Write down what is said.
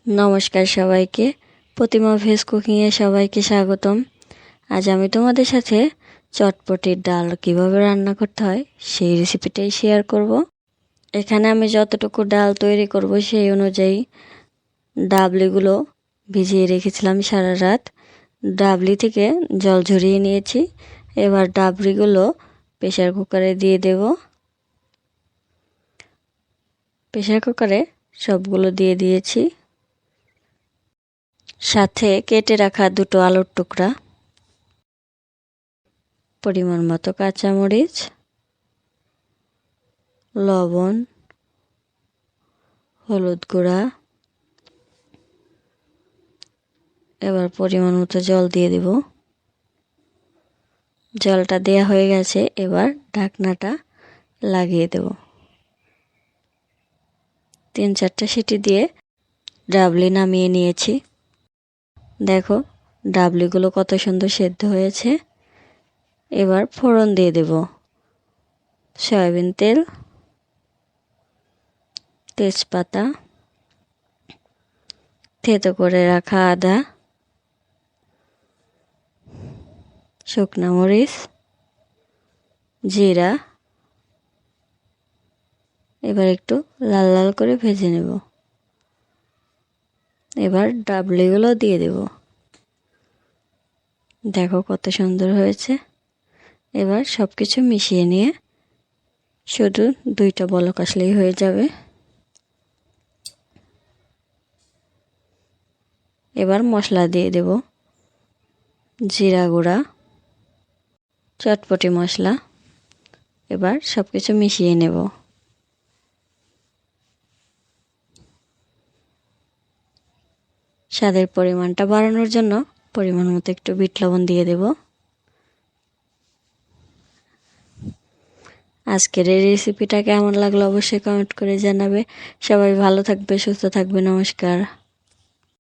নমস্কার সবাইকে, প্রতিমা ভেজ কুকিংয়ে সবাইকে স্বাগতম। আজ আমি তোমাদের সাথে চটপটির ডাল কিভাবে রান্না করতে হয় সেই রেসিপিটাই শেয়ার করব। এখানে আমি যতটুকু ডাল তৈরি করব সেই অনুযায়ী ডাবলিগুলো ভিজিয়ে রেখেছিলাম সারা রাত। ডাবলি থেকে জল ঝরিয়ে নিয়েছি। এবার ডাবলিগুলো প্রেসার কুকারে দিয়ে দেব। প্রেসার কুকারে সবগুলো দিয়ে দিয়েছি, সাথে কেটে রাখা দুটো আলুর টুকরা, পরিমাণ মতো কাঁচামরিচ, লবণ, হলুদ গুঁড়া। এবার পরিমাণ মতো জল দিয়ে দেব। জলটা দেয়া হয়ে গেছে, এবার ঢাকনাটা লাগিয়ে দেব। 3-4টা সিটি দিয়ে ডাবলি নামিয়ে নিয়েছি। দেখো ডাবলিগুলো কত সুন্দর সেদ্ধ হয়েছে। এবার ফোড়ন দিয়ে দেব। সয়াবিন তেল, তেজপাতা, থেতো করে রাখা আদা, শুকনো মরিচ, জিরা। এবার একটু লাল লাল করে ভেজে নেব। এবার ডাবলিগুলো দিয়ে দেব। দেখো কত সুন্দর হয়েছে। এবার সব কিছু মিশিয়ে নিয়ে শুধু 2টা বলক আসলেই হয়ে যাবে। এবার মশলা দিয়ে দেব। জিরা গুঁড়া, চটপটি মশলা। এবার সব কিছু মিশিয়ে নেব। স্বাদের পরিমাণটা বাড়ানোর জন্য পরিমাণ মতো একটু বিট লবণ দিয়ে দেব। আজকের এই রেসিপিটা কেমন লাগলো অবশ্যই কমেন্ট করে জানাবে। সবাই ভালো থাকবে, সুস্থ থাকবে। নমস্কার।